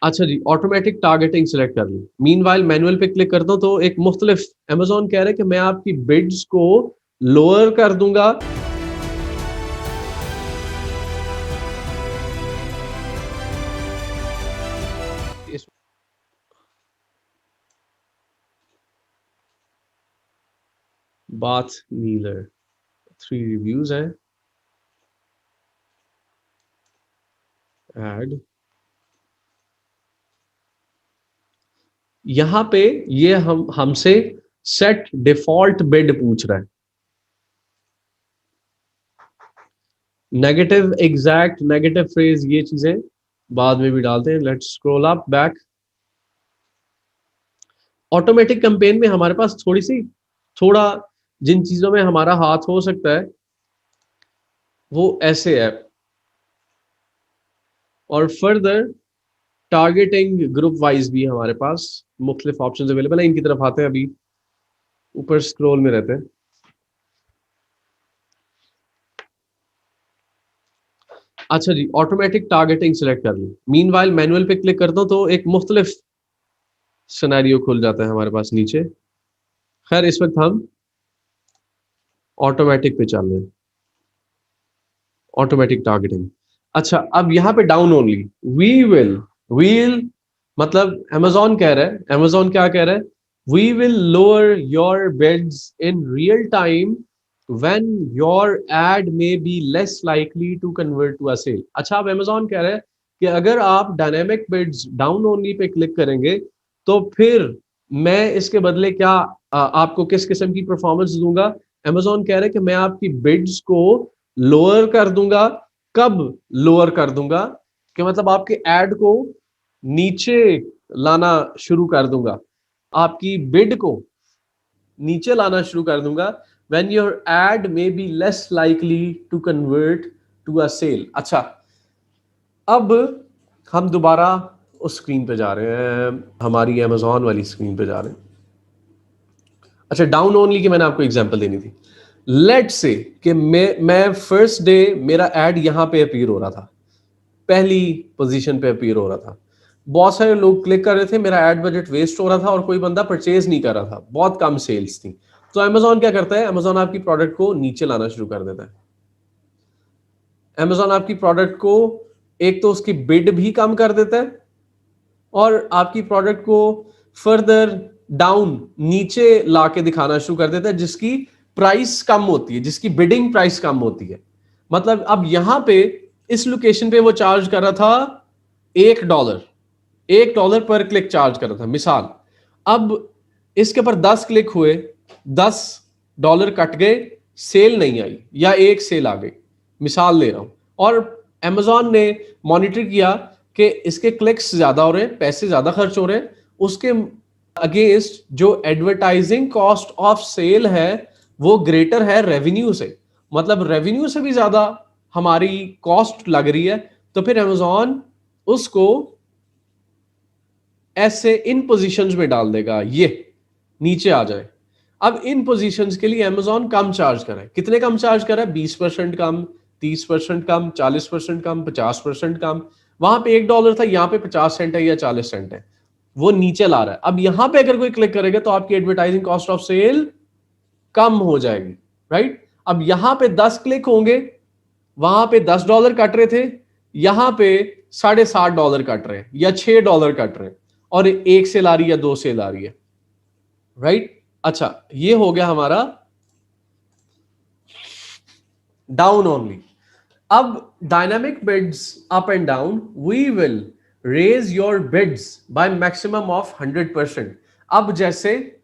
अच्छा जी, automatic targeting select कर ली। Meanwhile manual पे क्लिक करता हूँ तो एक मुख्तलिफ अमेज़न कह रहा है कि मैं आपकी बिड्स को लोअर कर दूंगा। इस बात नीलर 3 रिव्यूज हैं। ऐड यहाँ पे ये हमसे सेट डिफॉल्ट बिड पूछ रहा है। नेगेटिव एग्जैक्ट नेगेटिव फ्रेज ये चीजें बाद में भी डालते हैं। Let's scroll up back. Automatic campaign में हमारे पास थोड़ा जिन चीजों में हमारा हाथ हो सकता है वो ऐसे है। और फर्दर टारगेटिंग ग्रुप वाइज भी हमारे पास मुख्तलिफ ऑप्शंस अवेलेबल है। इनकी तरफ आते हैं, अभी ऊपर स्क्रॉल में रहते हैं। अच्छा जी, ऑटोमेटिक टारगेटिंग सिलेक्ट कर ली। मीनवाइल मैनुअल पे क्लिक करता हूँ तो एक मुख्तलिफ सिनेरियो खुल जाता है हमारे पास नीचे। खैर इस वक्त हम ऑटोमेटिक पे चल रहे हैं, ऑटोमेटिक टारगेटिंग। अच्छा, अब यहाँ पे डाउन ओनली वी विल मतलब अमेजोन कह रहा है, अमेजोन क्या कह रहा है, we will lower your bids in real time when your ad may be less likely to convert to a sale. अच्छा, अब अमेजोन कह रहा है कि अगर आप डायनेमिक बिड्स डाउन ओनली पे क्लिक करेंगे तो फिर मैं इसके बदले क्या आपको किस किस्म की परफॉर्मेंस दूंगा। अमेजोन कह रहा है कि मैं आपकी बिड्स को लोअर कर दूंगा। कब लोअर कर दूंगा कि मतलब आपके ऐड को नीचे लाना शुरू कर दूंगा, आपकी बिड को नीचे लाना शुरू कर दूंगा। When your ad may be less likely to convert to a sale. अच्छा, अब हम दोबारा उस स्क्रीन पे जा रहे हैं, हमारी अमेजोन वाली स्क्रीन पे जा रहे हैं। अच्छा, डाउन ओनली की मैंने आपको एग्जांपल देनी थी। लेट से कि मैं फर्स्ट डे मेरा एड यहां पे अपीयर हो रहा था, पहली पोजीशन पे अपीयर हो रहा था। बहुत सारे लोग क्लिक कर रहे थे, मेरा एड बजट वेस्ट हो रहा था और कोई बंदा परचेज नहीं कर रहा था, बहुत कम सेल्स थी। तो अमेजोन क्या करता है, अमेजोन आपकी प्रोडक्ट को नीचे लाना शुरू कर देता है। अमेजोन आपकी प्रोडक्ट को एक तो उसकी बिड भी कम कर देता है और आपकी प्रोडक्ट को फर्दर डाउन नीचे लाके दिखाना शुरू कर देता है, जिसकी प्राइस कम होती है, जिसकी बिडिंग प्राइस कम होती है। मतलब अब यहां पे इस लोकेशन पे वो चार्ज कर रहा था $1, $1 पर क्लिक चार्ज कर रहा था मिसाल। अब इसके ऊपर 10 क्लिक हुए, $10 कट गए, सेल नहीं आई या एक सेल आ गई, मिसाल ले रहा हूं। और अमेजोन ने मॉनिटर किया कि इसके क्लिक्स ज्यादा हो रहे हैं, पैसे ज्यादा खर्च हो रहे हैं, उसके अगेंस्ट जो एडवर्टाइजिंग कॉस्ट ऑफ सेल है वो ग्रेटर है रेवेन्यू से। मतलब रेवेन्यू से भी ज्यादा हमारी कॉस्ट लग रही है। तो फिर अमेजोन उसको ऐसे इन पोजीशंस में डाल देगा, ये नीचे आ जाए। अब इन पोजीशंस के लिए अमेजोन कम चार्ज करे। कितने कम चार्ज करे? 20% कम, 30% कम, 40% कम, 50% कम। वहां पे $1 था, यहां पे 50 सेंट है या 40 सेंट है, वो नीचे ला रहा है। अब यहां पे अगर कोई क्लिक करेगा तो आपकी एडवर्टाइजिंग कॉस्ट ऑफ सेल कम हो जाएगी, राइट। अब यहां पे 10 क्लिक होंगे, वहां पे $10 कट रहे थे, यहां पे $60 कट रहे हैं या $6 कट रहे हैं, और एक सेल आ रही है या दो सेल आ रही है, राइट। अच्छा, ये हो गया हमारा डाउन ओनली। अब dynamic bids up and down, we will raise your bids by maximum of 100%। अब जैसे,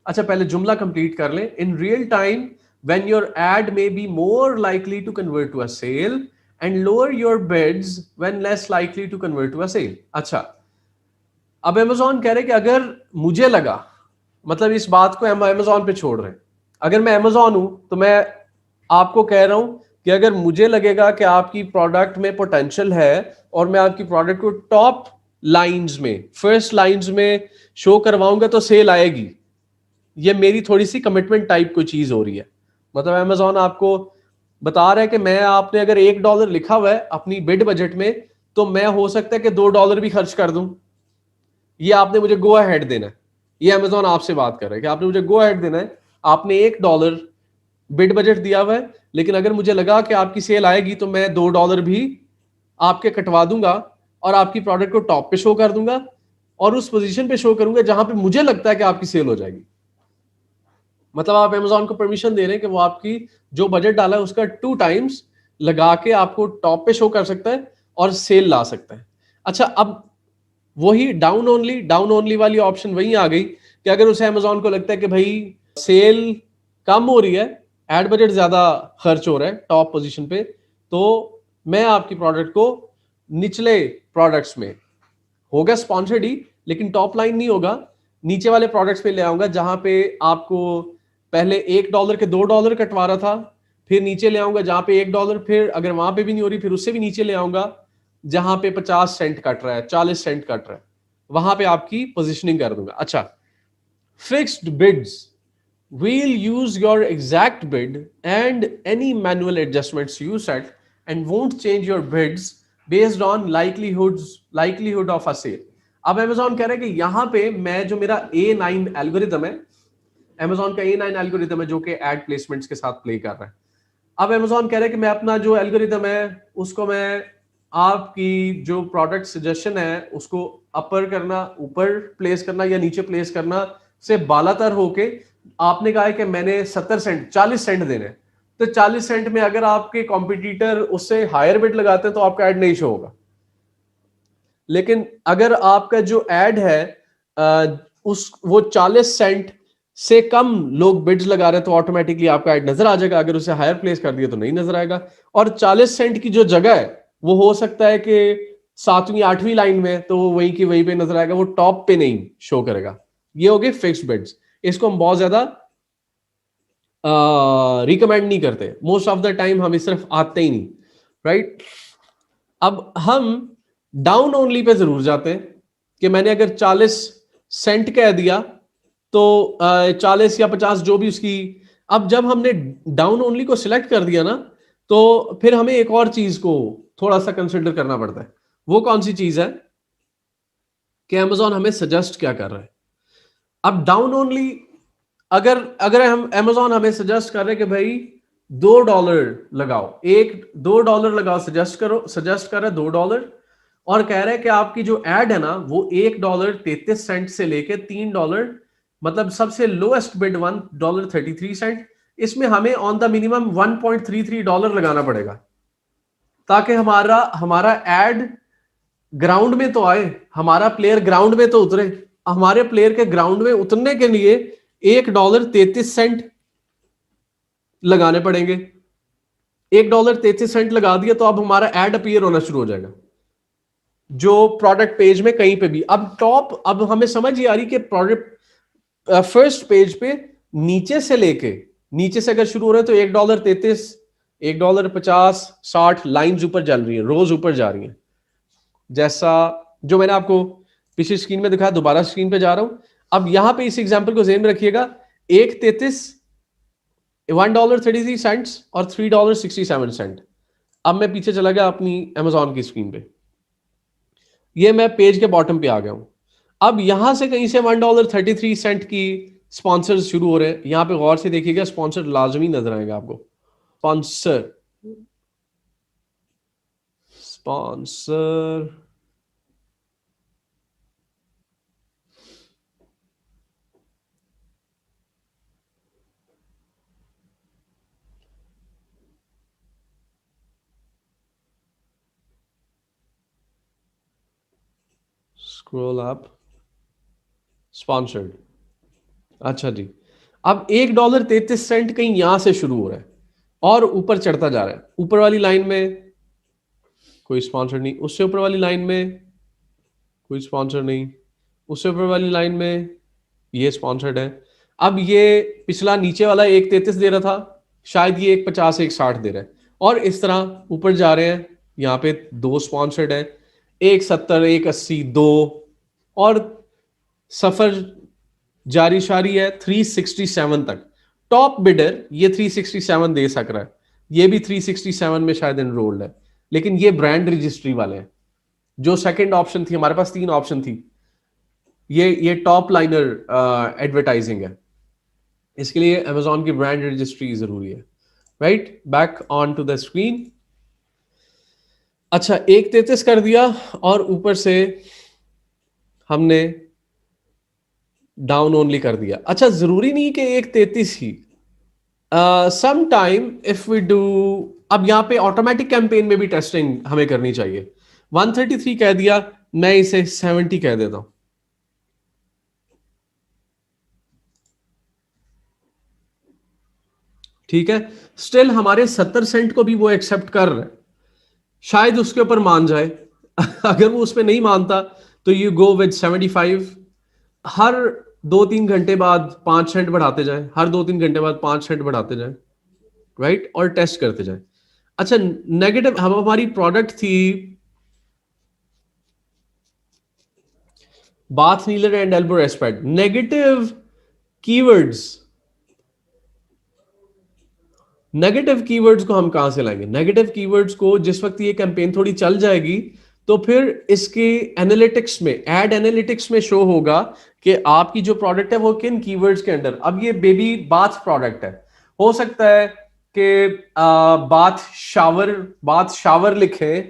अच्छा पहले जुमला कंप्लीट कर लें। In real time when your ad may be more likely to convert to a sale and lower your bids when less likely to convert to a sale. अच्छा, अब Amazon कह रहे कि अगर मुझे लगा, मतलब इस बात को हम अमेजोन पे छोड़ रहे हैं, अगर मैं अमेजोन हूं तो मैं आपको कह रहा हूं कि अगर मुझे लगेगा कि आपकी प्रोडक्ट में पोटेंशियल है और मैं आपकी प्रोडक्ट को टॉप लाइंस में, फर्स्ट लाइंस में शो करवाऊंगा तो सेल आएगी। ये मेरी थोड़ी सी कमिटमेंट टाइप कोई चीज हो रही है। मतलब अमेजोन आपको बता रहा है कि मैं, आपने अगर $1 लिखा हुआ है अपनी बिड बजट में, तो मैं हो सकता है कि $2 भी खर्च कर दूं ये आपने मुझे गो अहेड देना है, ये अमेजोन आपसे बात कर रहा है कि आपने मुझे गो अहेड देना है, आपने $1 बिड बजट दिया हुआ है, लेकिन अगर मुझे लगा कि आपकी सेल आएगी तो मैं $2 भी आपके कटवा दूंगा और आपकी प्रोडक्ट को टॉप पे शो कर दूंगा और उस पोजीशन पे शो करूंगा जहां पे मुझे लगता है कि आपकी सेल हो जाएगी। मतलब आप अमेजोन को परमिशन दे रहे हैं कि वो आपकी जो बजट डाला है उसका 2 टाइम्स लगा के आपको टॉप पे शो कर सकता है और सेल ला सकता है। अच्छा, अब वही डाउन ओनली वाली ऑप्शन वही आ गई कि अगर उसे अमेजोन को लगता है कि भाई सेल कम हो रही है, एड बजट ज्यादा खर्च हो रहा है टॉप पोजीशन पे, तो मैं आपकी प्रोडक्ट को निचले प्रोडक्ट्स में होगा स्पॉन्सर्ड ही, लेकिन टॉप लाइन नहीं होगा, नीचे वाले प्रोडक्ट्स पे ले आऊंगा जहां पे आपको पहले $1 के $2 कटवा रहा था, फिर नीचे ले आऊंगा जहां पे $1, फिर अगर वहां पे भी नहीं हो रही फिर उससे भी नीचे ले आऊंगा जहां पे 50 सेंट कट रहा है, 40 सेंट कट रहा है, वहां पे आपकी पोजिशनिंग कर दूंगा। अच्छा, fixed bids, we'll use your exact bid and any manual adjustments you set and won't change your bids based on likelihood of a sale। अब Amazon कह रहा है कि यहां पे मैं जो मेरा A9 एल्गोरिथम है, Amazon का A9 एल्गोरिथम है जो कि एड प्लेसमेंट्स के साथ प्ले कर रहा है। अब Amazon कह रहा है कि मैं अपना जो एल्गोरिथम है उसको मैं आपकी जो प्रोडक्ट सजेशन है उसको अपर करना, ऊपर प्लेस करना या नीचे प्लेस करना से बालातर होके, आपने कहा है कि मैंने 70 सेंट 40 सेंट देने हैं, तो 40 सेंट में अगर आपके कॉम्पिटिटर उससे हायर बिड लगाते हैं तो आपका ऐड नहीं शो होगा। लेकिन अगर आपका जो ऐड है उस वो 40 सेंट से कम लोग बिड्स लगा रहे हैं तो ऑटोमेटिकली आपका ऐड नजर आ जाएगा, अगर उसे हायर प्लेस कर दिया तो नहीं नजर आएगा। और 40 सेंट की जो जगह है वो हो सकता है कि 7वीं 8वीं लाइन में, तो वहीं की वहीं पे नजर आएगा, वो टॉप पे नहीं शो करेगा। ये हो गए फिक्स्ड बिड्स, इसको हम बहुत ज्यादा रिकमेंड नहीं करते, मोस्ट ऑफ द टाइम हम सिर्फ आते ही नहीं, राइट। अब हम डाउन ओनली पे जरूर जाते हैं कि मैंने अगर 40 सेंट कह दिया तो 40 या 50 जो भी उसकी। अब जब हमने डाउन ओनली को सिलेक्ट कर दिया ना, तो फिर हमें एक और चीज को थोड़ा सा कंसिडर करना पड़ता है। वो कौन सी चीज है कि अमेजोन हमें सजेस्ट क्या कर रहा है। अब डाउन ओनली, अगर अगर हम अमेजोन हमें सजेस्ट कर रहे हैं कि भाई $2 लगाओ, $2 लगाओ, सजेस्ट कर रहा है $2 और कह रहा है कि आपकी जो एड है ना वो $1.33 से लेके $3, मतलब सबसे लोएस्ट बिड $1.33, इसमें हमें ऑन द मिनिमम $1.33 लगाना पड़ेगा ताकि हमारा हमारा एड ग्राउंड में तो आए, हमारा प्लेयर ग्राउंड में तो उतरे। हमारे प्लेयर के ग्राउंड में उतरने के लिए $1.33 लगाने पड़ेंगे। $1.33 लगा दिया तो अब हमारा एड अपीयर होना शुरू हो जाएगा जो प्रोडक्ट पेज में कहीं पे भी। अब टॉप, अब हमें समझ ये आ रही कि प्रोडक्ट फर्स्ट पेज पे नीचे से लेके, नीचे से अगर शुरू हो रहे हैं तो $1.33, $1.50, 60 लाइंस ऊपर चल रही है, रोज ऊपर जा रही है, जैसा जो मैंने आपको पिछली स्क्रीन में दिखाया, दोबारा स्क्रीन पे जा रहा हूं। अब यहां पे इस एग्जांपल को ध्यान में रखिएगा, 1.33, $1.33 और $3.67। अब मैं पीछे चला गया अपनी अमेजोन की स्क्रीन पे, ये मैं पेज के बॉटम पे आ गया हूं। अब यहां से कहीं से $1.33 की स्पॉन्सर शुरू हो रहे हैं। यहां पे गौर से देखिएगा, स्पॉन्सर लाजमी नजर आएगा आपको, sponsor sponsor scroll up, sponsored. अच्छा जी, अब $1.33 कहीं यहां से शुरू हो रहा है और ऊपर चढ़ता जा रहा है। ऊपर वाली लाइन में कोई स्पॉन्सर नहीं, उससे ऊपर वाली लाइन में कोई स्पॉन्सर नहीं, उससे ऊपर वाली लाइन में ये स्पॉन्सर्ड है। अब ये पिछला नीचे वाला 1.33 दे रहा था, शायद ये 1.50 1.60 दे रहा है, और इस तरह ऊपर जा रहे हैं। यहाँ पे 2 स्पॉन्सर्ड है, 1.70 1.80 2, और सफर जारी शारी है 367 तक। टॉप बिडर ये 367 दे सक रहा है, ये भी 367 में शायद एनरोल्ड है, लेकिन ये ब्रांड रजिस्ट्री वाले हैं। जो सेकंड ऑप्शन थी, हमारे पास 3 ऑप्शन थी, ये टॉप लाइनर एडवर्टाइजिंग है, इसके लिए अमेजोन की ब्रांड रजिस्ट्री जरूरी है। Right, back on to the screen. अच्छा, 133 कर दिया और ऊपर से हमने डाउन ओनली कर दिया। अच्छा, जरूरी नहीं कि 133 ही, some time if we do, अब यहां पे ऑटोमेटिक कैंपेन में भी टेस्टिंग हमें करनी चाहिए। 133 कह दिया, मैं इसे 70 कह देता हूं। ठीक है, स्टिल हमारे 70 सेंट को भी वो एक्सेप्ट कर रहे हैं, शायद उसके ऊपर मान जाए। अगर वो उस पर नहीं मानता तो यू गो विद 75। हर 2-3 घंटे बाद 5 सेंट बढ़ाते जाए, हर 2-3 घंटे बाद 5 सेंट बढ़ाते जाए, राइट, और टेस्ट करते जाए। अच्छा, नेगेटिव, हम हमारी प्रोडक्ट थी bath kneeler and elbow respect. Negative keywords, negative keywords को हम कहां से लाएंगे? नेगेटिव कीवर्ड्स को जिस वक्त ये कैंपेन थोड़ी चल जाएगी तो फिर इसके एनालिटिक्स में, एड एनालिटिक्स में शो होगा कि आपकी जो प्रोडक्ट है वो किन कीवर्ड्स के अंडर। अब ये बेबी बाथ प्रोडक्ट है, हो सकता है कि बाथ शावर लिखे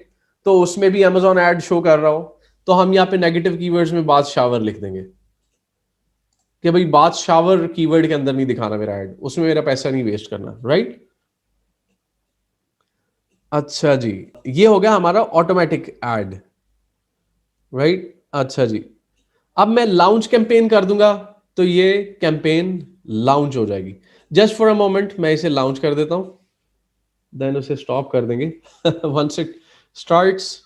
तो उसमें भी अमेजोन ऐड शो कर रहा हो, तो हम यहाँ पे नेगेटिव कीवर्ड्स में बाथ शावर लिख देंगे कि भाई बाथ शावर कीवर्ड के अंदर नहीं दिखाना मेरा ऐड, उसमें मेरा पैसा नहीं वेस्ट करना, राइट। अच्छा जी, ये हो गया हमारा ऑटोमेटिक ऐड, राइट। अच्छा जी, अब मैं लाउंज कैंपेन कर दूंगा तो ये कैंपेन लाउंच हो जाएगी। जस्ट फॉर अ मोमेंट मैं इसे लाउंच कर देता हूं, देन उसे स्टॉप कर देंगे। वंस इट स्टार्ट्स,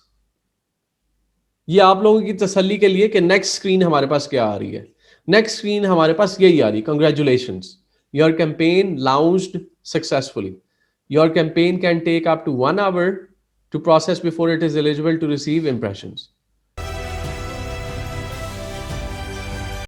ये आप लोगों की तसल्ली के लिए कि नेक्स्ट स्क्रीन हमारे पास क्या आ रही है। नेक्स्ट स्क्रीन हमारे पास यही आ रही, congratulations, your campaign launched successfully, your campaign can take up to 1 hour to process before it is eligible to receive impressions.